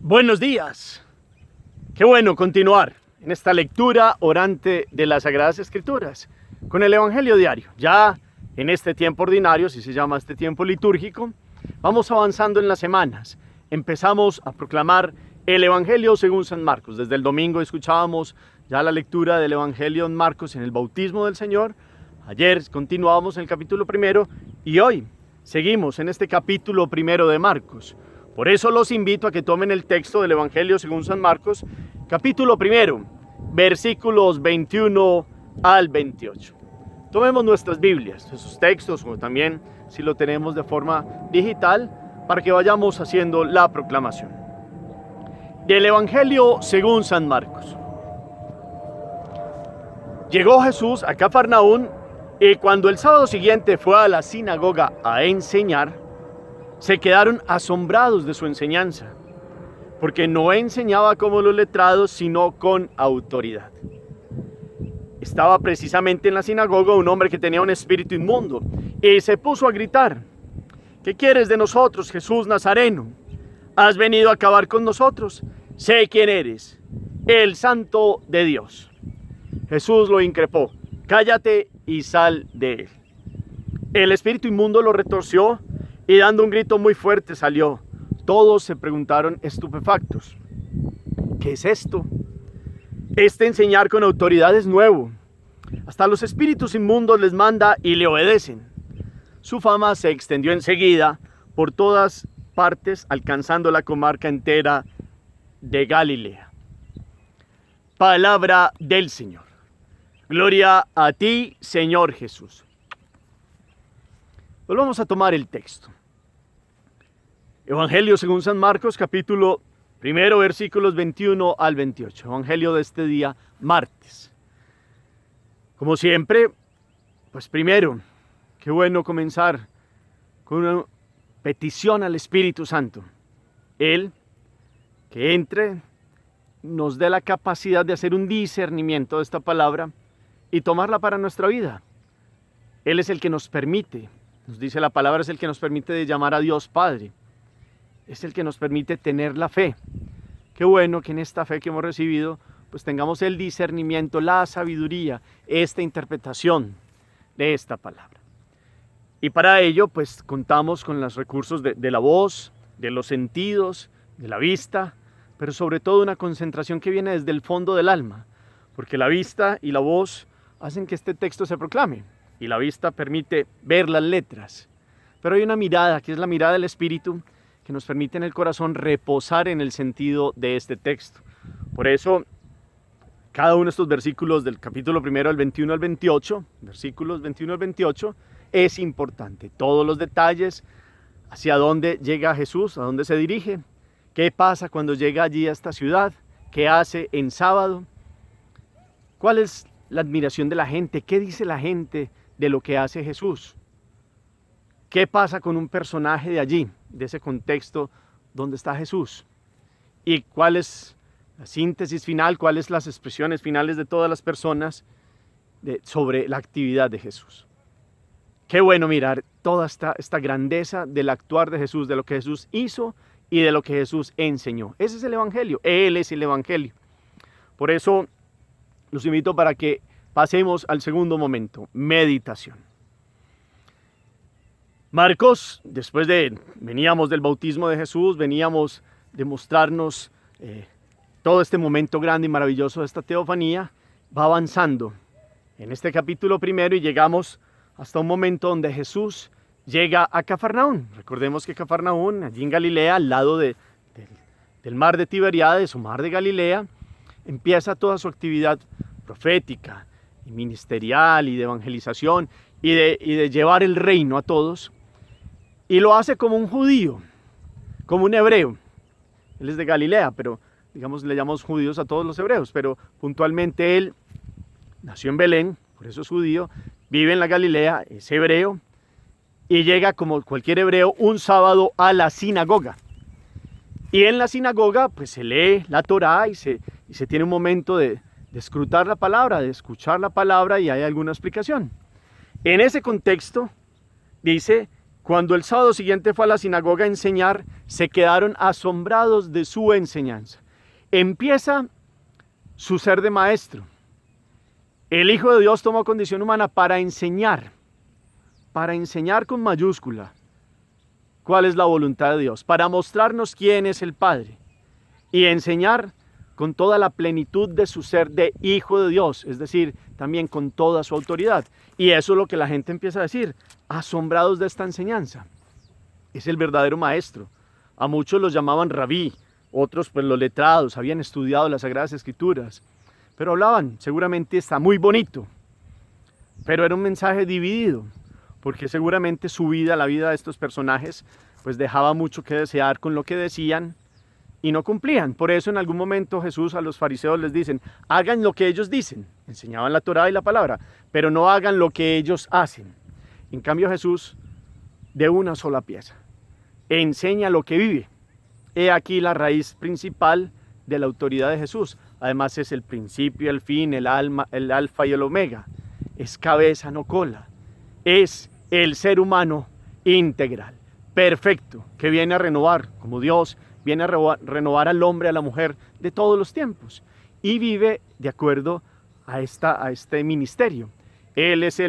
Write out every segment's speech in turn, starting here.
Buenos días. Qué bueno continuar en esta lectura orante de las Sagradas Escrituras con el Evangelio diario. Ya en este tiempo ordinario, si se llama este tiempo litúrgico, vamos avanzando en las semanas. Empezamos a proclamar el Evangelio según San Marcos. Desde el domingo escuchábamos ya la lectura del Evangelio en Marcos en el bautismo del Señor. Ayer continuábamos en el capítulo primero y hoy seguimos en este capítulo primero de Marcos. Por eso los invito a que tomen el texto del Evangelio según San Marcos, capítulo primero, versículos 21 al 28. Tomemos nuestras Biblias, esos textos, o también si lo tenemos de forma digital, para que vayamos haciendo la proclamación. Del Evangelio según San Marcos. Llegó Jesús a Cafarnaún y cuando el sábado siguiente fue a la sinagoga a enseñar, se quedaron asombrados de su enseñanza, porque no enseñaba como los letrados, sino con autoridad. Estaba precisamente en la sinagoga un hombre que tenía un espíritu inmundo, y se puso a gritar: ¿qué quieres de nosotros, Jesús Nazareno? ¿Has venido a acabar con nosotros? Sé quién eres, el Santo de Dios. Jesús lo increpó: cállate y sal de él. El espíritu inmundo lo retorció y dando un grito muy fuerte salió. Todos se preguntaron estupefactos: ¿qué es esto? Este enseñar con autoridad es nuevo. Hasta los espíritus inmundos les manda y le obedecen. Su fama se extendió enseguida por todas partes, alcanzando la comarca entera de Galilea. Palabra del Señor. Gloria a ti, Señor Jesús. Volvamos a tomar el texto. Evangelio según San Marcos, capítulo primero, versículos 21 al 28. Evangelio de este día, martes. Como siempre, pues primero, qué bueno comenzar con una petición al Espíritu Santo. Él, que entre, nos dé la capacidad de hacer un discernimiento de esta palabra y tomarla para nuestra vida. Él es el que nos permite, nos dice la palabra, es el que nos permite de llamar a Dios Padre. Es el que nos permite tener la fe. Qué bueno que en esta fe que hemos recibido, pues tengamos el discernimiento, la sabiduría, esta interpretación de esta palabra. Y para ello, pues contamos con los recursos de la voz, de los sentidos, de la vista, pero sobre todo una concentración que viene desde el fondo del alma, porque la vista y la voz hacen que este texto se proclame, y la vista permite ver las letras. Pero hay una mirada, que es la mirada del Espíritu, que nos permite en el corazón reposar en el sentido de este texto. Por eso, cada uno de estos versículos del capítulo primero al 21 al 28, versículos 21 al 28, es importante. Todos los detalles, hacia dónde llega Jesús, a dónde se dirige, qué pasa cuando llega allí a esta ciudad, qué hace en sábado, cuál es la admiración de la gente, qué dice la gente de lo que hace Jesús. ¿Qué pasa con un personaje de allí, de ese contexto donde está Jesús? ¿Y cuál es la síntesis final, cuáles las expresiones finales de todas las personas sobre la actividad de Jesús? Qué bueno mirar toda esta grandeza del actuar de Jesús, de lo que Jesús hizo y de lo que Jesús enseñó. Ese es el Evangelio, Él es el Evangelio. Por eso los invito para que pasemos al segundo momento, meditación. Marcos, veníamos del bautismo de Jesús, veníamos de mostrarnos todo este momento grande y maravilloso de esta teofanía, va avanzando en este capítulo primero y llegamos hasta un momento donde Jesús llega a Cafarnaún. Recordemos que Cafarnaún, allí en Galilea, al lado del mar de Tiberíades o mar de Galilea, empieza toda su actividad profética y ministerial y de evangelización y de llevar el reino a todos. Y lo hace como un judío, como un hebreo. Él es de Galilea, pero digamos le llamamos judíos a todos los hebreos, pero puntualmente él nació en Belén, por eso es judío, vive en la Galilea, es hebreo, y llega como cualquier hebreo un sábado a la sinagoga. Y en la sinagoga pues se lee la Torá y se tiene un momento de escrutar la palabra, de escuchar la palabra y hay alguna explicación. En ese contexto dice Cuando el sábado siguiente fue a la sinagoga a enseñar, se quedaron asombrados de su enseñanza. Empieza su ser de maestro. El Hijo de Dios tomó condición humana para enseñar con mayúscula cuál es la voluntad de Dios, para mostrarnos quién es el Padre y enseñar con toda la plenitud de su ser de Hijo de Dios, es decir, también con toda su autoridad. Y eso es lo que la gente empieza a decir, asombrados de esta enseñanza. Es el verdadero maestro. A muchos los llamaban rabí, otros pues los letrados, habían estudiado las Sagradas Escrituras, pero hablaban, seguramente está muy bonito, pero era un mensaje dividido, porque seguramente su vida, la vida de estos personajes, pues dejaba mucho que desear con lo que decían y no cumplían. Por eso en algún momento Jesús a los fariseos les dicen, hagan lo que ellos dicen, enseñaban la Torá y la palabra, pero no hagan lo que ellos hacen. En cambio Jesús, de una sola pieza, enseña lo que vive. He aquí la raíz principal de la autoridad de Jesús. Además es el principio, el fin, el alfa y el omega. Es cabeza, no cola. Es el ser humano integral, perfecto, que viene a renovar, como Dios viene a renovar al hombre, a la mujer de todos los tiempos. Y vive de acuerdo a este ministerio. Él es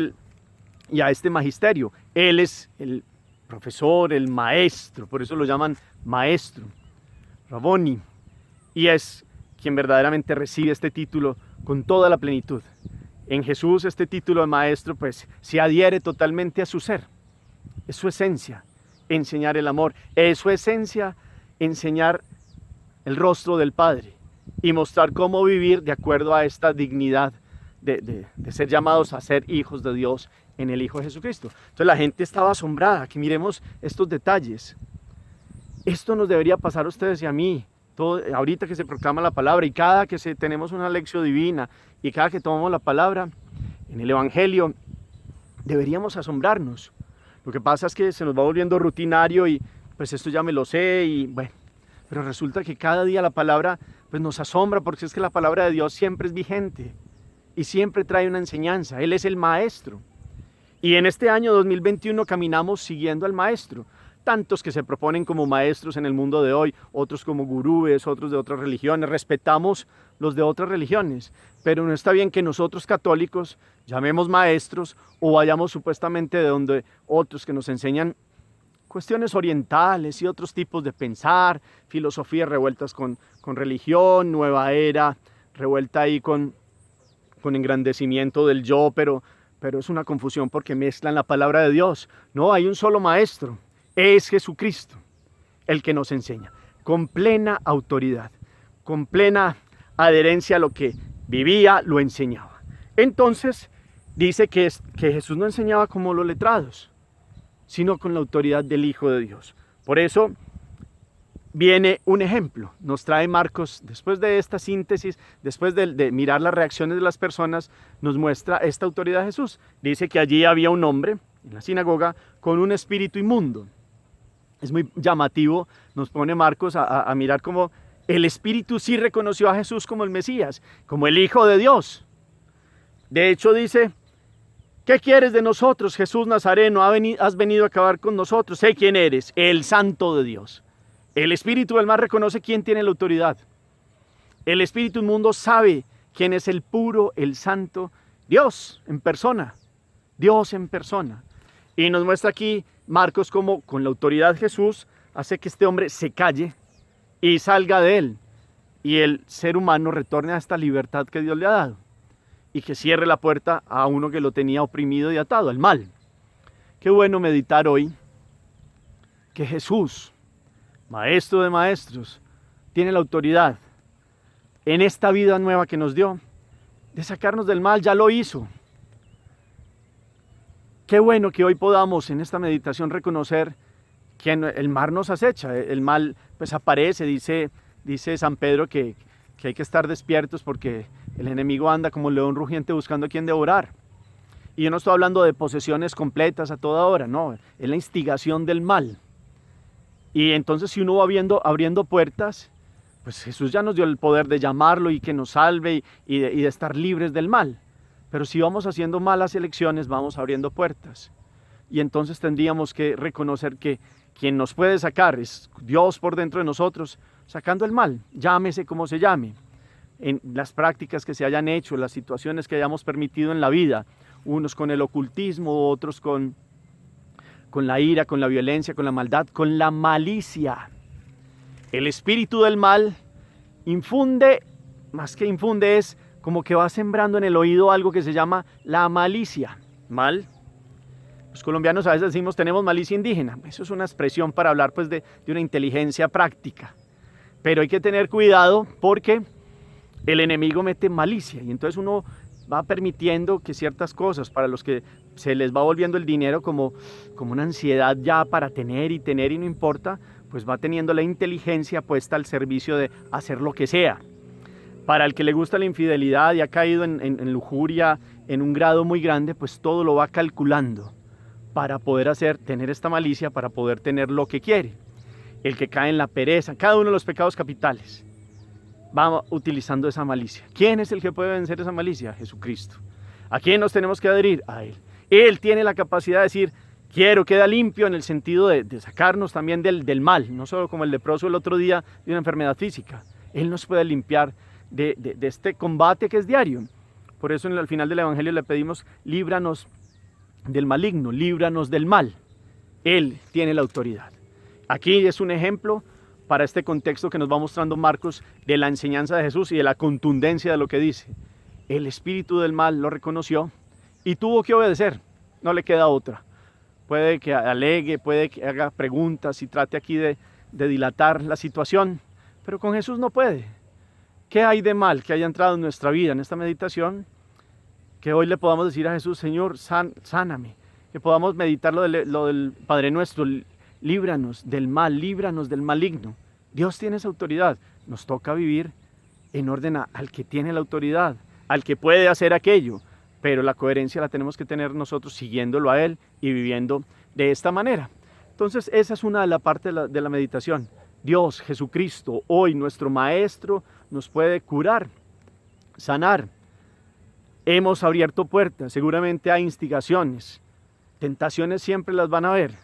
y a este magisterio. Él es el profesor, el maestro, por eso lo llaman maestro, Raboni, y es quien verdaderamente recibe este título con toda la plenitud. En Jesús este título de maestro pues se adhiere totalmente a su ser, es su esencia, enseñar el amor, es su esencia, enseñar el rostro del Padre y mostrar cómo vivir de acuerdo a esta dignidad de ser llamados a ser hijos de Dios en el Hijo de Jesucristo. Entonces la gente estaba asombrada, que miremos estos detalles. Esto nos debería pasar a ustedes y a mí, ahorita que se proclama la palabra y cada que tenemos una lección divina y cada que tomamos la palabra en el Evangelio, deberíamos asombrarnos. Lo que pasa es que se nos va volviendo rutinario y pues esto ya me lo sé y bueno, pero resulta que cada día la palabra pues nos asombra porque es que la palabra de Dios siempre es vigente y siempre trae una enseñanza. Él es el maestro. Y en este año 2021 caminamos siguiendo al maestro. Tantos que se proponen como maestros en el mundo de hoy, otros como gurúes, otros de otras religiones. Respetamos los de otras religiones, pero no está bien que nosotros católicos llamemos maestros o vayamos supuestamente de donde otros que nos enseñan cuestiones orientales y otros tipos de pensar, filosofías revueltas con religión, nueva era, revuelta ahí con engrandecimiento del yo, pero es una confusión porque mezclan la palabra de Dios. No, hay un solo maestro, es Jesucristo, el que nos enseña, con plena autoridad, con plena adherencia a lo que vivía, lo enseñaba. Entonces, dice que Jesús no enseñaba como los letrados, sino con la autoridad del Hijo de Dios. Por eso viene un ejemplo, nos trae Marcos, después de esta síntesis, después de mirar las reacciones de las personas, nos muestra esta autoridad de Jesús. Dice que allí había un hombre en la sinagoga con un espíritu inmundo. Es muy llamativo, nos pone Marcos a mirar cómo el espíritu sí reconoció a Jesús como el Mesías, como el Hijo de Dios. De hecho dice, ¿qué quieres de nosotros, Jesús Nazareno? ¿Has venido a acabar con nosotros? Sé quién eres, el Santo de Dios. El espíritu del mal reconoce quién tiene la autoridad. El espíritu inmundo sabe quién es el puro, el santo, Dios en persona. Dios en persona. Y nos muestra aquí Marcos cómo con la autoridad de Jesús hace que este hombre se calle y salga de él. Y el ser humano retorne a esta libertad que Dios le ha dado. Y que cierre la puerta a uno que lo tenía oprimido y atado, al mal. Qué bueno meditar hoy que Jesús, Maestro de maestros, tiene la autoridad en esta vida nueva que nos dio de sacarnos del mal, ya lo hizo. Qué bueno que hoy podamos en esta meditación reconocer que el mal nos acecha, el mal pues aparece, dice San Pedro que hay que estar despiertos porque el enemigo anda como león rugiente buscando a quien devorar. Y yo no estoy hablando de posesiones completas a toda hora, no, es la instigación del mal. Y entonces si uno va abriendo puertas, pues Jesús ya nos dio el poder de llamarlo y que nos salve y de estar libres del mal. Pero si vamos haciendo malas elecciones, vamos abriendo puertas. y entonces tendríamos que reconocer que quien nos puede sacar es Dios por dentro de nosotros, sacando el mal, llámese como se llame, en las prácticas que se hayan hecho, las situaciones que hayamos permitido en la vida, unos con el ocultismo, otros con la ira, con la violencia, con la maldad, con la malicia. El espíritu del mal infunde, más que infunde, es como que va sembrando en el oído algo que se llama la malicia. Mal. Los colombianos a veces decimos tenemos malicia indígena. Eso es una expresión para hablar pues de una inteligencia práctica. Pero hay que tener cuidado porque el enemigo mete malicia y entonces uno va permitiendo que ciertas cosas para los que se les va volviendo el dinero como una ansiedad ya para tener y no importa, pues va teniendo la inteligencia puesta al servicio de hacer lo que sea. Para el que le gusta la infidelidad y ha caído en lujuria en un grado muy grande, pues todo lo va calculando para poder tener esta malicia, para poder tener lo que quiere. El que cae en la pereza, cada uno de los pecados capitales, va utilizando esa malicia. ¿Quién es el que puede vencer esa malicia? Jesucristo. ¿A quién nos tenemos que adherir? A Él. Él tiene la capacidad de decir, quiero, queda limpio en el sentido de sacarnos también del mal, no solo como el leproso el otro día de una enfermedad física. Él nos puede limpiar de este combate que es diario. Por eso al final del Evangelio le pedimos, líbranos del maligno, líbranos del mal. Él tiene la autoridad. Aquí es un ejemplo para este contexto que nos va mostrando Marcos de la enseñanza de Jesús y de la contundencia de lo que dice. El espíritu del mal lo reconoció y tuvo que obedecer, no le queda otra. Puede que alegue, puede que haga preguntas y trate aquí de dilatar la situación, pero con Jesús no puede. ¿Qué hay de mal que haya entrado en nuestra vida en esta meditación? Que hoy le podamos decir a Jesús, Señor, sáname. Que podamos meditar lo del Padre Nuestro, líbranos del mal, líbranos del maligno. Dios tiene esa autoridad. Nos toca vivir en orden al que tiene la autoridad, al que puede hacer aquello. Pero la coherencia la tenemos que tener nosotros siguiéndolo a Él y viviendo de esta manera. Entonces esa es una de la parte de la meditación. Dios, Jesucristo, hoy nuestro Maestro, nos puede curar, sanar. Hemos abierto puertas, seguramente hay instigaciones, tentaciones siempre las van a haber.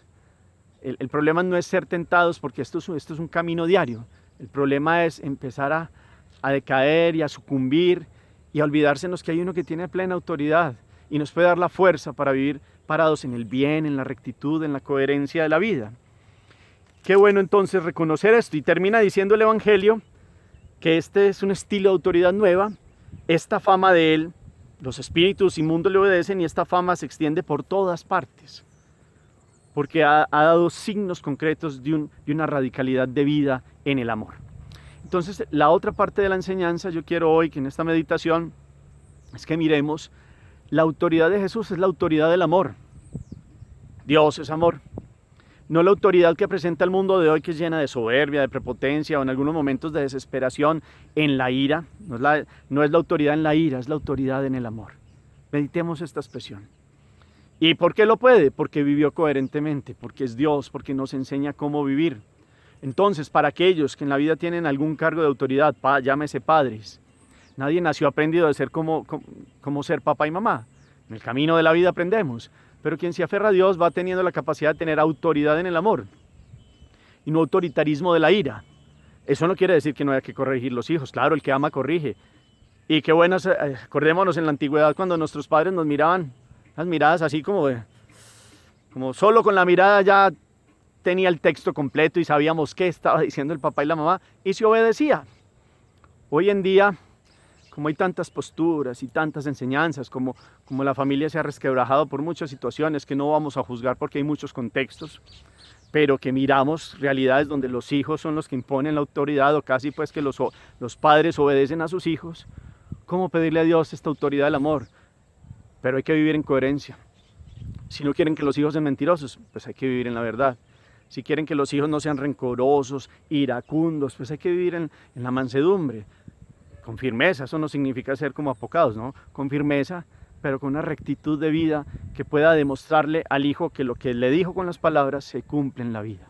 El problema no es ser tentados porque esto es un camino diario. El problema es empezar a decaer y a sucumbir y a olvidársenos que hay uno que tiene plena autoridad y nos puede dar la fuerza para vivir parados en el bien, en la rectitud, en la coherencia de la vida. Qué bueno entonces reconocer esto. Y termina diciendo el Evangelio que este es un estilo de autoridad nueva. Esta fama de él, los espíritus inmundos le obedecen y esta fama se extiende por todas partes. Porque ha dado signos concretos de una radicalidad de vida en el amor. Entonces, la otra parte de la enseñanza, yo quiero hoy que en esta meditación, es que miremos, la autoridad de Jesús es la autoridad del amor. Dios es amor. No la autoridad que presenta el mundo de hoy, que es llena de soberbia, de prepotencia o en algunos momentos de desesperación en la ira. No es la autoridad en la ira, es la autoridad en el amor. Meditemos esta expresión. ¿Y por qué lo puede? Porque vivió coherentemente, porque es Dios, porque nos enseña cómo vivir. Entonces, para aquellos que en la vida tienen algún cargo de autoridad, llámese padres, nadie nació aprendido de ser como ser papá y mamá. En el camino de la vida aprendemos, pero quien se aferra a Dios va teniendo la capacidad de tener autoridad en el amor y no autoritarismo de la ira. Eso no quiere decir que no haya que corregir los hijos, claro, el que ama corrige. Y qué buenas, acordémonos en la antigüedad cuando nuestros padres nos miraban, las miradas así como solo con la mirada ya tenía el texto completo y sabíamos qué estaba diciendo el papá y la mamá y se obedecía. Hoy en día, como hay tantas posturas y tantas enseñanzas, como la familia se ha resquebrajado por muchas situaciones que no vamos a juzgar porque hay muchos contextos, pero que miramos realidades donde los hijos son los que imponen la autoridad o casi pues que los padres obedecen a sus hijos. ¿Cómo pedirle a Dios esta autoridad del amor? Pero hay que vivir en coherencia. Si no quieren que los hijos sean mentirosos, pues hay que vivir en la verdad. Si quieren que los hijos no sean rencorosos, iracundos, pues hay que vivir en la mansedumbre. Con firmeza, eso no significa ser como apocados, ¿no? Con firmeza, pero con una rectitud de vida que pueda demostrarle al hijo que lo que le dijo con las palabras se cumple en la vida.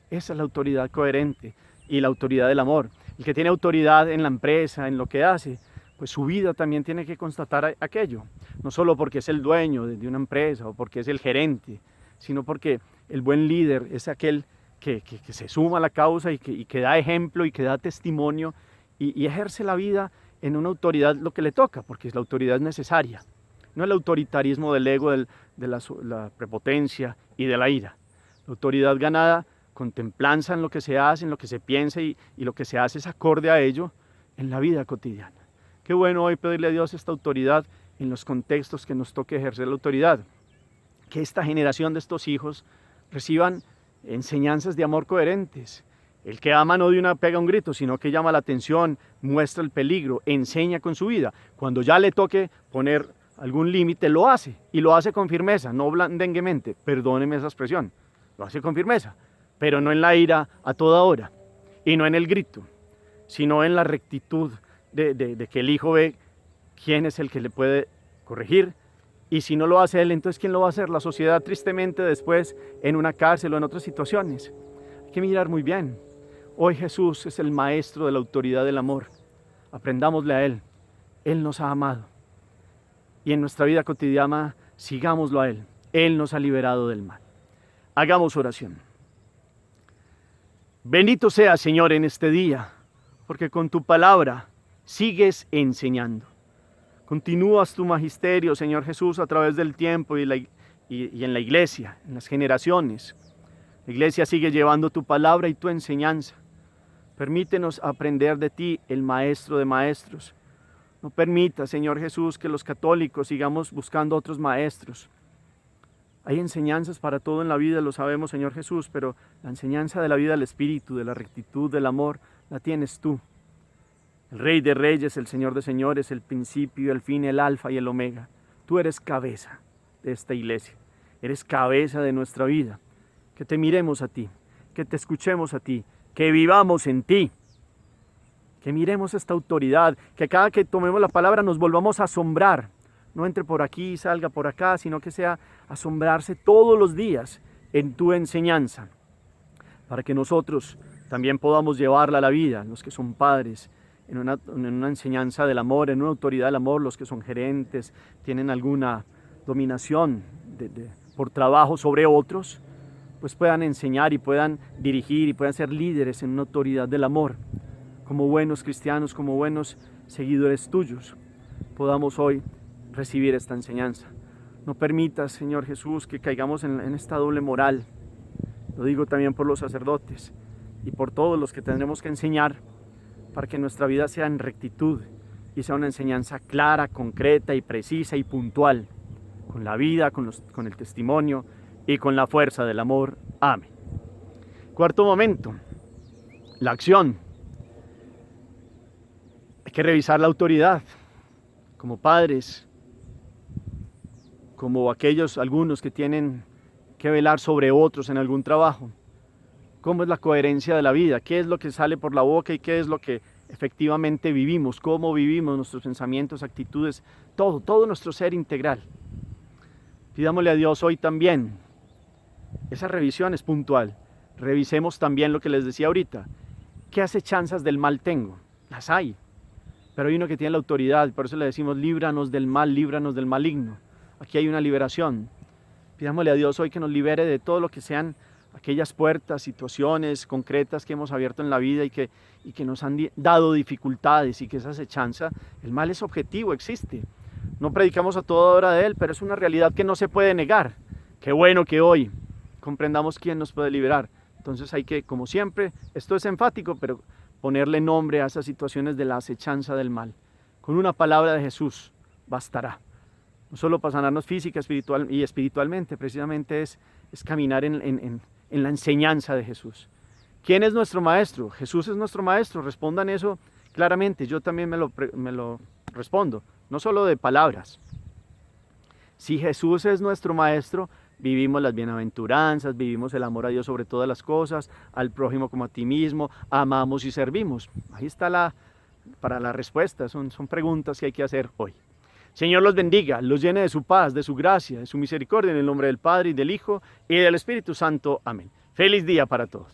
Esa es la autoridad coherente y la autoridad del amor. El que tiene autoridad en la empresa, en lo que hace, pues su vida también tiene que constatar aquello. No solo porque es el dueño de una empresa o porque es el gerente, sino porque el buen líder es aquel que se suma a la causa y que da ejemplo y que da testimonio y ejerce la vida en una autoridad lo que le toca, porque la autoridad es necesaria. No el autoritarismo del ego, de la prepotencia y de la ira. La autoridad ganada con templanza en lo que se hace, en lo que se piensa y lo que se hace es acorde a ello en la vida cotidiana. Qué bueno hoy pedirle a Dios esta autoridad en los contextos que nos toque ejercer la autoridad. Que esta generación de estos hijos reciban enseñanzas de amor coherentes. El que ama no de una pega un grito, sino que llama la atención, muestra el peligro, enseña con su vida. Cuando ya le toque poner algún límite, lo hace, y lo hace con firmeza, no blandenguemente, perdóneme esa expresión, lo hace con firmeza, pero no en la ira a toda hora, y no en el grito, sino en la rectitud de que el hijo ve quién es el que le puede corregir, y si no lo hace él, entonces ¿quién lo va a hacer? La sociedad tristemente después en una cárcel o en otras situaciones. Hay que mirar muy bien. Hoy Jesús es el maestro de la autoridad del amor. Aprendámosle a Él. Él nos ha amado. Y en nuestra vida cotidiana sigámoslo a Él. Él nos ha liberado del mal. Hagamos oración. Bendito sea, Señor, en este día, porque con tu palabra sigues enseñando. Continúas tu magisterio, Señor Jesús, a través del tiempo y en la iglesia, en las generaciones. La iglesia sigue llevando tu palabra y tu enseñanza. Permítenos aprender de ti, el maestro de maestros. No permita, Señor Jesús, que los católicos sigamos buscando otros maestros. Hay enseñanzas para todo en la vida, lo sabemos, Señor Jesús, pero la enseñanza de la vida del Espíritu, de la rectitud, del amor, la tienes tú. El Rey de Reyes, el Señor de Señores, el principio, el fin, el alfa y el omega. Tú eres cabeza de esta iglesia, eres cabeza de nuestra vida. Que te miremos a ti, que te escuchemos a ti, que vivamos en ti, que miremos esta autoridad, que cada que tomemos la palabra nos volvamos a asombrar. No entre por aquí y salga por acá, sino que sea asombrarse todos los días en tu enseñanza, para que nosotros también podamos llevarla a la vida, los que son padres, en una enseñanza del amor, en una autoridad del amor, los que son gerentes, tienen alguna dominación por trabajo sobre otros, pues puedan enseñar y puedan dirigir y puedan ser líderes en una autoridad del amor. Como buenos cristianos, como buenos seguidores tuyos, podamos hoy recibir esta enseñanza. No permitas, Señor Jesús, que caigamos en esta doble moral. Lo digo también por los sacerdotes y por todos los que tendremos que enseñar, para que nuestra vida sea en rectitud y sea una enseñanza clara, concreta y precisa y puntual, con la vida, con el testimonio y con la fuerza del amor. Amén. Cuarto momento, la acción. Hay que revisar la autoridad, como padres, como algunos que tienen que velar sobre otros en algún trabajo. ¿Cómo es la coherencia de la vida? ¿Qué es lo que sale por la boca y qué es lo que efectivamente vivimos? ¿Cómo vivimos nuestros pensamientos, actitudes? Todo nuestro ser integral. Pidámosle a Dios hoy también. Esa revisión es puntual. Revisemos también lo que les decía ahorita. ¿Qué acechanzas del mal tengo? Las hay. Pero hay uno que tiene la autoridad, por eso le decimos, líbranos del mal, líbranos del maligno. Aquí hay una liberación. Pidámosle a Dios hoy que nos libere de todo lo que sean aquellas puertas, situaciones concretas que hemos abierto en la vida y que nos han dado dificultades, y que esa acechanza, el mal es objetivo, existe. No predicamos a toda hora de él, pero es una realidad que no se puede negar. Qué bueno que hoy comprendamos quién nos puede liberar. Entonces hay que, como siempre, esto es enfático, pero ponerle nombre a esas situaciones de la acechanza del mal. Con una palabra de Jesús bastará. No solo para sanarnos física y espiritualmente, precisamente es caminar en la enseñanza de Jesús. ¿Quién es nuestro maestro? Jesús es nuestro maestro. Respondan eso claramente. Yo también me lo respondo, no solo de palabras. Si Jesús es nuestro maestro, vivimos las bienaventuranzas, vivimos el amor a Dios sobre todas las cosas, al prójimo como a ti mismo, amamos y servimos. Ahí está para la respuesta. Son preguntas que hay que hacer hoy. Señor los bendiga, los llene de su paz, de su gracia, de su misericordia, en el nombre del Padre y del Hijo y del Espíritu Santo. Amén. Feliz día para todos.